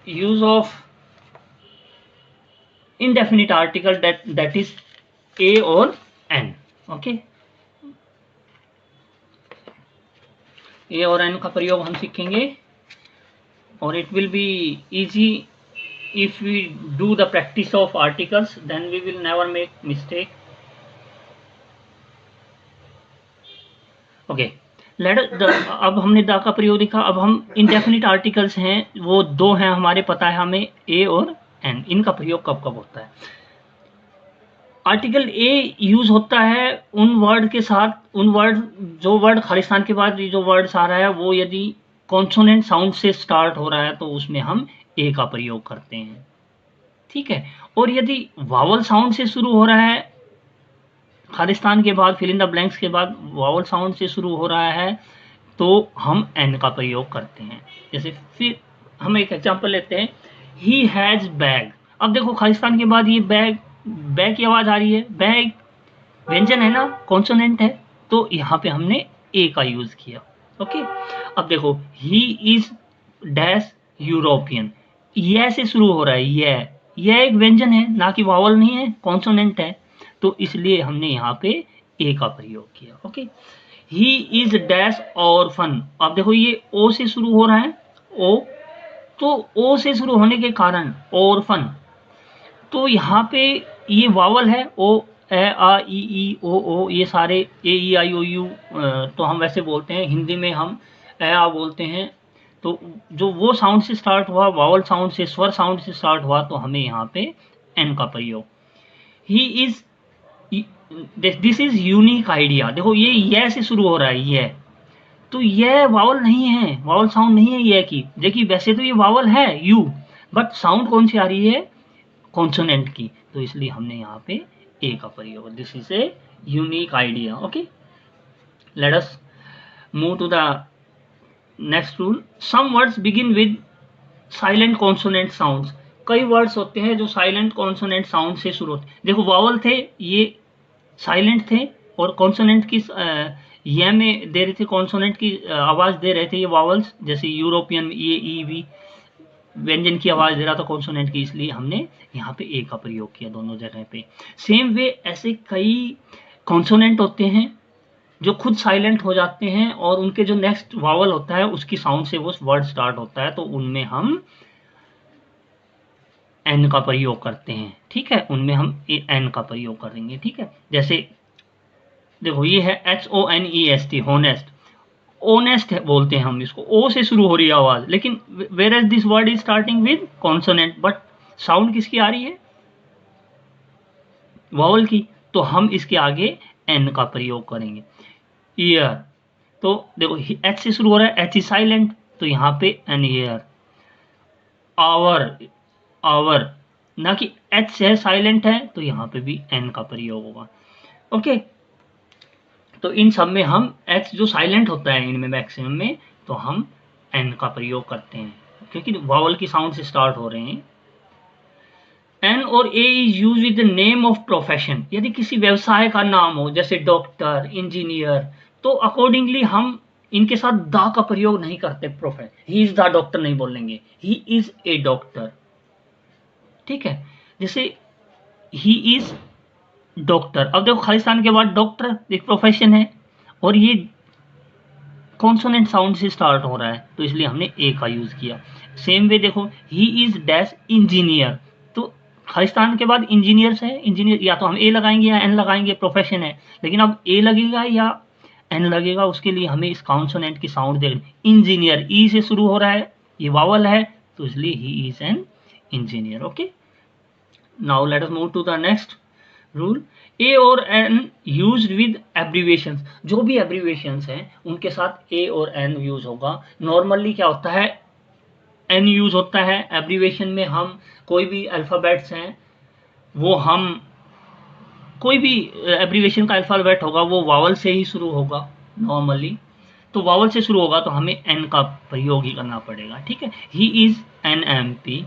use of indefinite article that is a or n. Okay, a और an का प्रयोग हम सीखेंगे और it will be easy if we do the practice of articles, then we will never make mistake. Okay, अब हमने the का प्रयोग देखा। अब हम इंडेफिनिट आर्टिकल्स हैं, वो दो हैं हमारे, पता है हमें ए और एन। इनका प्रयोग कब कब होता है? आर्टिकल ए यूज होता है उन वर्ड के साथ, उन वर्ड जो वर्ड खालिस्तान के बाद जो वर्ड्स आ रहा है वो यदि कॉन्सोनेंट साउंड से स्टार्ट हो रहा है तो उसमें हम ए का प्रयोग करते हैं, ठीक है। और यदि वावल साउंड से शुरू हो रहा है, खालिस्तान के बाद फिल इन द ब्लैंक्स के बाद वावल साउंड से शुरू हो रहा है तो हम एन का प्रयोग करते हैं। जैसे फिर हम एक एग्जांपल लेते हैं, ही हैज बैग। अब देखो खालिस्तान के बाद ये बैग, बैग की आवाज आ रही है, बैग व्यंजन है ना, कॉन्सोनेंट है, तो यहाँ पे हमने ए का यूज किया। ओके, अब देखो ही इज डैश यूरोपियन, यह से शुरू हो रहा है, यह एक व्यंजन है ना कि वावल नहीं है, कॉन्सोनेंट है, तो इसलिए हमने यहाँ पे ए का प्रयोग किया। Okay, he is dash orphan. अब देखो ये ओ से शुरू हो रहा है, ओ, तो ओ से शुरू होने के कारण ऑर्फन, तो यहाँ पे ये वावल है, ओ, ए, आ, ई, ओ, ये सारे ए, ई, आई, ओ, यू, तो हम वैसे बोलते हैं, हिंदी में हम ए, आ बोलते हैं। तो जो वो साउंड से स्टार्ट हुआ, वावल साउंड से, स्वर साउंड से स्टार्ट हुआ, तो हमें यहाँ पे एन का प्रयोग। He is, this is unique idea. देखो ये यह से शुरू हो रहा है, यह, तो यह वावल नहीं है, वावल साउंड नहीं है यह की, देखिए वैसे तो ये वावल है यू, बट साउंड कौन सी आ रही है, कॉन्सोनेंट की, तो इसलिए हमने यहाँ पे ए का प्रयोग। This is a unique idea. Okay, let us move to the next rule. Some words begin with silent consonant sounds. कई वर्ड्स होते हैं जो साइलेंट कॉन्सोनेंट साउंड से शुरू होते हैं। देखो वावल थे, ये साइलेंट थे, और कॉन्सोनेंट की ये में दे रहे थे, कॉन्सोनेंट की आवाज दे रहे थे ये वावल्स, जैसे यूरोपियन, ये, ई, वी व्यंजन की आवाज दे रहा था कॉन्सोनेंट की, इसलिए हमने यहाँ पे ए का प्रयोग किया दोनों जगह पे। सेम वे ऐसे कई कॉन्सोनेंट होते हैं जो खुद साइलेंट हो जाते हैं और उनके जो नेक्स्ट वावल होता है उसकी साउंड से वो वर्ड स्टार्ट होता है, तो उनमें हम एन का प्रयोग करते हैं, ठीक है, उनमें हम एन का प्रयोग करेंगे, ठीक है। जैसे देखो ये है HONEST, होनेस्ट, ओनेस्ट बोलते हैं हम इसको, ओ से शुरू हो रही है आवाज, लेकिन whereas this word is starting with consonant, but sound किसकी आ रही है, वावल की, तो हम इसके आगे एन का प्रयोग करेंगे। ईयर, तो देखो एच से शुरू हो रहा है, एच इज साइलेंट, तो यहाँ पे एन ईयर। आवर, आवर, ना कि एच है साइलेंट है, तो यहाँ पे भी एन का प्रयोग होगा। ओके, तो इन सब में हम एच जो साइलेंट होता है इनमें मैक्सिमम में, तो हम एन का प्रयोग करते हैं क्योंकि वावल की साउंड से स्टार्ट हो रहे हैं। एन और a is use with the name of profession. यदि किसी व्यवसाय का नाम हो जैसे डॉक्टर, इंजीनियर, तो अकॉर्डिंगली हम इनके साथ द का प्रयोग नहीं करते। Profession, he is the doctor नहीं बोलेंगे, ही इज ए डॉक्टर, ठीक है। जैसे ही इज डॉक्टर, अब देखो खालिस्तान के बाद डॉक्टर एक प्रोफेशन है और ये कॉन्सोनेंट साउंड से स्टार्ट हो रहा है, तो इसलिए हमने ए का यूज किया। सेम वे देखो ही इज डैश इंजीनियर, तो खालिस्तान के बाद इंजीनियर्स है, इंजीनियर या तो हम ए लगाएंगे या एन लगाएंगे, प्रोफेशन है, लेकिन अब ए लगेगा या एन लगेगा उसके लिए हमें इस कॉन्सोनेंट की साउंड देखनी। इंजीनियर ई से शुरू हो रहा है, ये वावल है, तो इसलिए he is an engineer. Okay, now let us move to the next rule. A और एन यूज विद एब्रीविएशंस। जो भी एब्रीविएशंस हैं उनके साथ ए और एन यूज होगा। नॉर्मली क्या होता है, एन यूज होता है एब्रीविएशन में, हम कोई भी अल्फाबेट्स हैं वो हम, कोई भी एब्रीविएशन का अल्फाबेट होगा वो वावल से ही शुरू होगा नॉर्मली, तो वावल से शुरू होगा तो हमें एन का प्रयोग ही करना पड़ेगा, ठीक है। He is an MP,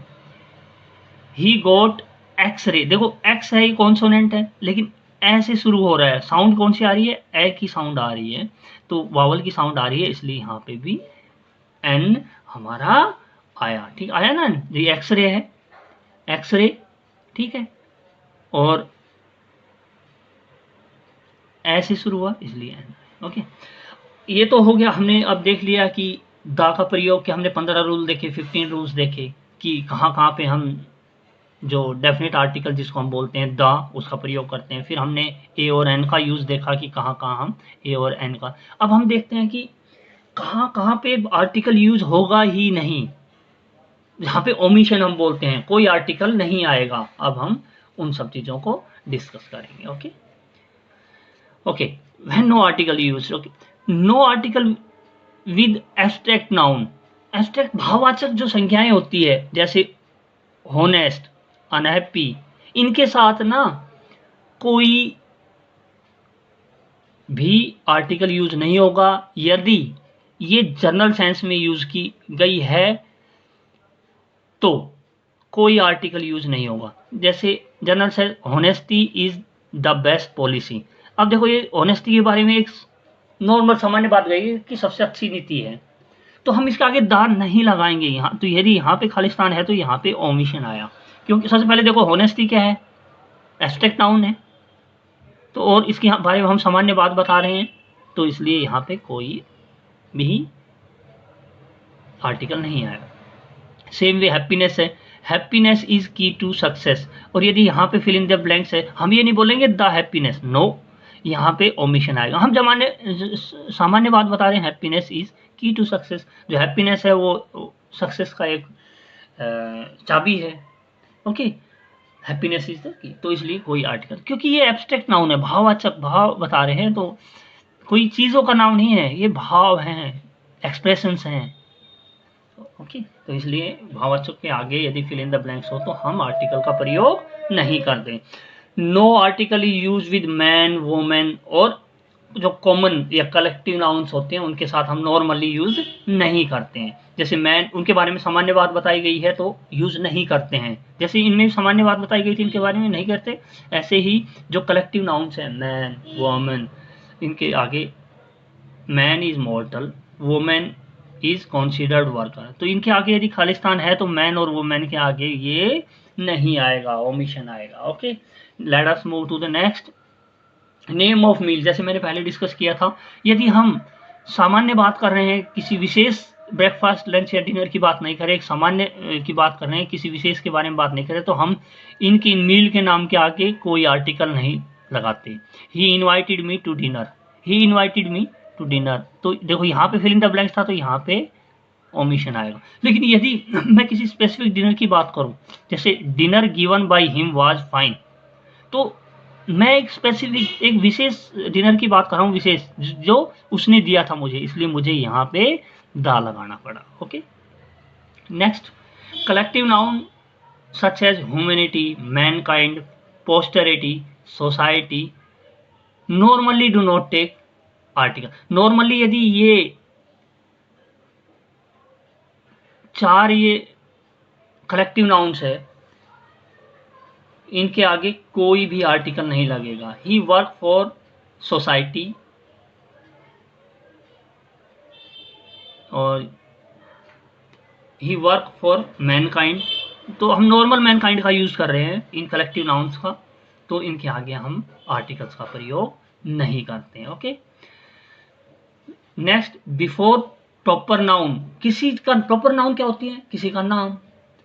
he got x-ray, देखो एक्स है, ये कॉन्सोनेंट है, लेकिन ए से शुरू हो रहा है, साउंड कौन सी आ रही है, ए की साउंड आ रही है, तो वावल की साउंड आ रही है, इसलिए यहाँ पे भी एन हमारा आया, ठीक आया ना, ये एक्सरे है, एक्सरे, ठीक है, और ऐसे शुरू हुआ इसलिए एन। ओके, ये तो हो गया, हमने अब देख लिया कि दा का प्रयोग के हमने 15 रूल देखे, 15 रूल्स देखे कि कहाँ कहाँ पे हम जो डेफिनेट आर्टिकल जिसको हम बोलते हैं दा, उसका प्रयोग करते हैं। फिर हमने ए और एन का यूज देखा कि कहाँ कहाँ हम ए और एन का। अब हम देखते हैं कि कहाँ कहाँ पे आर्टिकल यूज होगा ही नहीं, जहाँ पे ओमिशन हम बोलते हैं, कोई आर्टिकल नहीं आएगा। अब हम उन सब चीजों को डिस्कस करेंगे। Okay okay, when no article use, okay, no article with abstract noun. Abstract भाववाचक जो संख्याएं होती है, जैसे होनेस्ट, अनहैप्पी, इनके साथ ना कोई भी आर्टिकल यूज नहीं होगा। यदि ये जनरल सेंस में यूज की गई है तो कोई आर्टिकल यूज नहीं होगा। जैसे general sense, honesty is the best policy. अब देखो, ये होनेस्टी के बारे में एक नॉर्मल सामान्य बात गई है कि सबसे अच्छी नीति है, तो हम इसके आगे दार नहीं लगाएंगे यहाँ। तो यदि यहाँ पे खालिस्तान है तो यहाँ पे ओमिशन आया, क्योंकि सबसे पहले देखो होनेस्टी क्या है, एब्स्ट्रैक्ट नाउन है, तो और इसके बारे में हम सामान्य बात बता रहे हैं, तो इसलिए यहाँ पे कोई भी आर्टिकल नहीं आएगा। सेम वे हैप्पीनेस है, हैप्पीनेस इज की टू सक्सेस, और यदि यहाँ पे फिल इन द ब्लैंक्स है, हम ये नहीं बोलेंगे द हैप्पीनेस, नो, यहाँ पे ओमिशन आएगा। हम सामान्य बात बता रहे हैं, हैप्पीनेस इज की टू सक्सेस। जो हैप्पीनेस है वो सक्सेस का एक चाबी है। Okay, happiness is the key, तो इसलिए कोई आर्टिकल, क्योंकि ये एब्स्ट्रैक्ट नाउन है, भाववाचक, भाव बता रहे हैं, तो कोई चीजों का नाम नहीं है, ये भाव हैं, एक्सप्रेशंस हैं। ओके, तो इसलिए भाववाचक के आगे यदि फिल इन द ब्लैंक्स हो तो हम आर्टिकल का प्रयोग नहीं करते। No article is use with man, women, और जो कॉमन या कलेक्टिव नाउन्स होते हैं उनके साथ हम नॉर्मली यूज नहीं करते हैं। जैसे मैन, उनके बारे में सामान्य बात बताई गई है तो यूज नहीं करते हैं, जैसे इनमें सामान्य बात बताई गई थी इनके बारे में नहीं करते। ऐसे ही जो कलेक्टिव नाउन्स हैं, मैन, वोमेन, इनके आगे man is मॉर्टल, women is considered worker, तो इनके आगे यदि खालिस्तान है तो मैन और वुमेन के आगे ये नहीं आएगा, ओमिशन आएगा। Okay, let us move to the next, name of meal. जैसे मैंने पहले डिस्कस किया था, यदि हम सामान्य बात कर रहे हैं, किसी विशेष ब्रेकफास्ट, लंच या डिनर की बात नहीं करें, एक सामान्य की बात कर रहे हैं, किसी विशेष के बारे में बात नहीं करें, तो हम इनकी मील के नाम के आगे कोई आर्टिकल नहीं लगाते। He invited me to dinner, he invited me to dinner, तो देखो यहाँ पे फिल इन द ब्लैंक्स था तो यहाँ पे ओमिशन आएगा। लेकिन यदि मैं किसी स्पेसिफिक डिनर की बात करूं, जैसे dinner given by him was fine, तो मैं एक स्पेसिफिक, एक विशेष डिनर की बात कर रहा हूँ, विशेष जो उसने दिया था मुझे, इसलिए मुझे यहाँ पे दा लगाना पड़ा। Okay, next, collective noun such as humanity, mankind, posterity, society, normally do not take article. Normally यदि ये चार ये कलेक्टिव नाउन्स है, इनके आगे कोई भी आर्टिकल नहीं लगेगा। ही वर्क फॉर सोसाइटी, और ही वर्क फॉर मैनकाइंड, तो हम नॉर्मल मैनकाइंड का यूज कर रहे हैं इन कलेक्टिव नाउन्स का, तो इनके आगे हम आर्टिकल्स का प्रयोग नहीं करते हैं। Okay, next, before proper noun, किसी का प्रॉपर नाउन क्या होती है, किसी का नाम,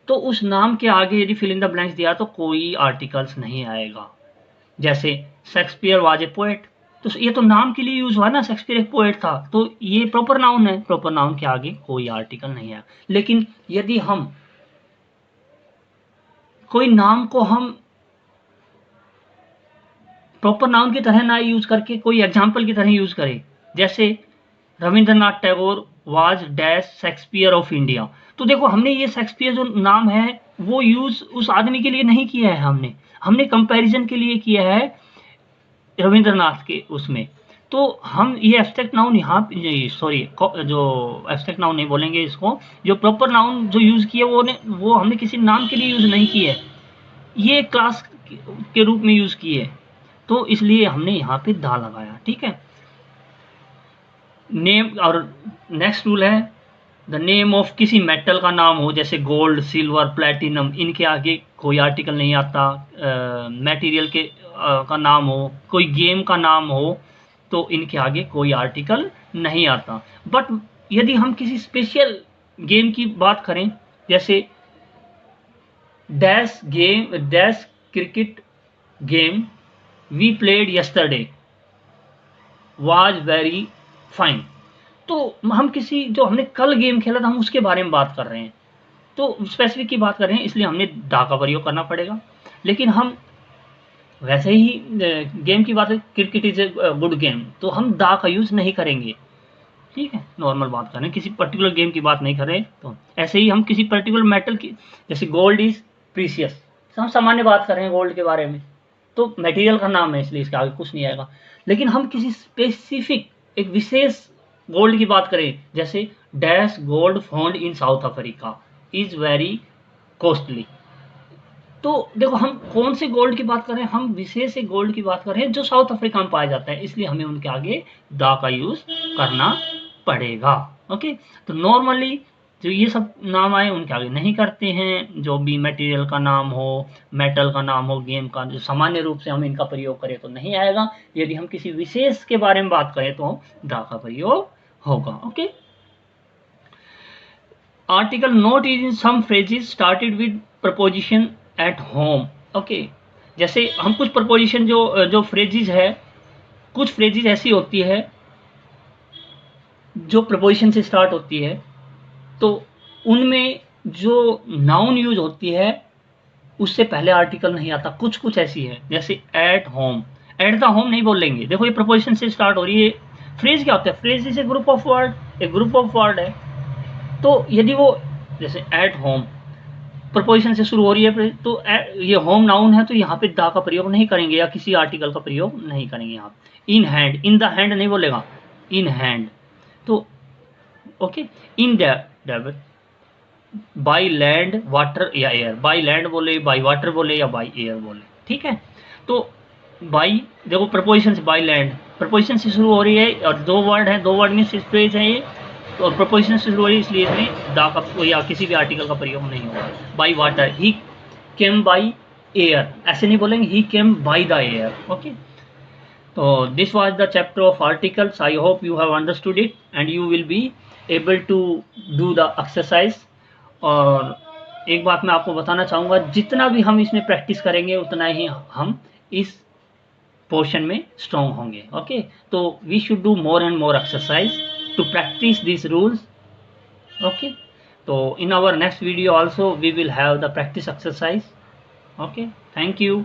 तो उस नाम के आगे यदि फिल इन द ब्लैंक्स दिया तो कोई आर्टिकल्स नहीं आएगा। जैसे शेक्सपियर वाज ए पोएट, तो ये तो नाम के लिए यूज हुआ ना, शेक्सपियर एक पोएट था, तो ये प्रॉपर नाउन है, प्रॉपर नाउन के आगे कोई आर्टिकल नहीं आया। लेकिन यदि हम कोई नाम को हम प्रॉपर नाउन की तरह ना यूज करके कोई एग्जाम्पल की तरह यूज करें, जैसे Rabindranath Tagore was dash Shakespeare of India, तो देखो हमने ये शेक्सपियर जो नाम है वो यूज उस आदमी के लिए नहीं किया है, हमने कंपैरिजन के लिए किया है रविंद्रनाथ के उसमें। तो हम ये एब्स्ट्रैक्ट नाउन यहाँ, सॉरी, जो एब्स्ट्रैक्ट नाउन नहीं बोलेंगे इसको, जो प्रॉपर नाउन जो यूज किया वो हमने किसी नाम के लिए यूज नहीं किया है, ये क्लास के रूप में यूज किए, तो इसलिए हमने यहाँ पे दा लगाया। ठीक है, नेम, और नेक्स्ट रूल है द नेम ऑफ किसी मेटल का नाम हो, जैसे गोल्ड, सिल्वर, प्लेटिनम, इनके आगे कोई आर्टिकल नहीं आता। मटेरियल के का नाम हो, कोई गेम का नाम हो, तो इनके आगे कोई आर्टिकल नहीं आता। बट यदि हम किसी स्पेशल गेम की बात करें, जैसे dash cricket game we played yesterday was very fine, तो हम किसी जो हमने कल गेम खेला था हम उसके बारे में बात कर रहे हैं, तो स्पेसिफिक की बात कर रहे हैं, इसलिए हमने दा का प्रयोग करना पड़ेगा। लेकिन हम वैसे ही गेम की बात है, cricket is a good game, तो हम दा का यूज नहीं करेंगे। ठीक है, नॉर्मल बात कर रहे हैं, किसी पर्टिकुलर गेम की बात नहीं कर रहे। तो ऐसे ही हम किसी पर्टिकुलर मेटल की, जैसे गोल्ड इज प्रीसियस, हम सामान्य बात कर रहे हैं गोल्ड के बारे में, तो मटेरियल का नाम है इसलिए इसके आगे कुछ नहीं आएगा। लेकिन हम किसी स्पेसिफिक एक विशेष गोल्ड की बात करें, जैसे dash gold found in south Africa is very costly, तो देखो हम कौन से गोल्ड की बात कर रहे हैं, हम विशेष एक गोल्ड की बात कर रहे हैं जो साउथ अफ्रीका में पाया जाता है, इसलिए हमें उनके आगे दा का यूज करना पड़ेगा। ओके, तो नॉर्मली जो ये सब नाम आए उनके आगे नहीं करते हैं। जो भी मटेरियल का नाम हो, मेटल का नाम हो, गेम का, जो सामान्य रूप से हम इनका प्रयोग करें तो नहीं आएगा। यदि हम किसी विशेष के बारे में बात करें तो दा का प्रयोग होगा। Okay, article not is in some phrases started with preposition at home. Okay, जैसे हम कुछ प्रपोजिशन जो फ्रेजेस है, कुछ फ्रेजेस ऐसी होती है जो प्रपोजिशन से स्टार्ट होती है, तो उनमें जो नाउन यूज होती है उससे पहले आर्टिकल नहीं आता। कुछ कुछ ऐसी है, जैसे at home, at the home नहीं बोलेंगे। देखो ये प्रपोजिशन से स्टार्ट हो रही है। फ्रेज क्या होता है, phrase is a group of word, एक ग्रुप ऑफ वर्ड है। तो यदि वो जैसे एट होम प्रपोजिशन से शुरू हो रही है, तो ये होम नाउन है, तो यहाँ पे दा का प्रयोग नहीं करेंगे या किसी आर्टिकल का प्रयोग नहीं करेंगे। यहाँ in hand, in the hand नहीं बोलेगा, इन हैंड। तो okay, in David, by land, water या एयर, बाई लैंड बोले, बाई वाटर बोले या बाई एयर बोले। ठीक है, तो बाई देखो प्रपोजिशन से, बाई लैंड प्रपोजिशन से शुरू हो रही है और दो वर्ड है, दो वर्ड में फ्रेज है ये, और प्रपोजिशन से शुरू हो रही है, इसलिए इसमें दा का या किसी भी आर्टिकल का प्रयोग नहीं होगा। By water, he came by air, ऐसे नहीं बोलेंगे, he came by the air. Okay, तो this was the chapter of articles. I hope you have understood it and you will be able to do the exercise. और एक बात मैं आपको बताना चाहूँगा, जितना भी हम इसमें प्रैक्टिस करेंगे उतना ही हम इस पोर्शन में स्ट्रॉन्ग होंगे। ओके, तो we should do more and more exercise to practice these rules. Okay, so in our next video also we will have the practice exercise. Okay, thank you.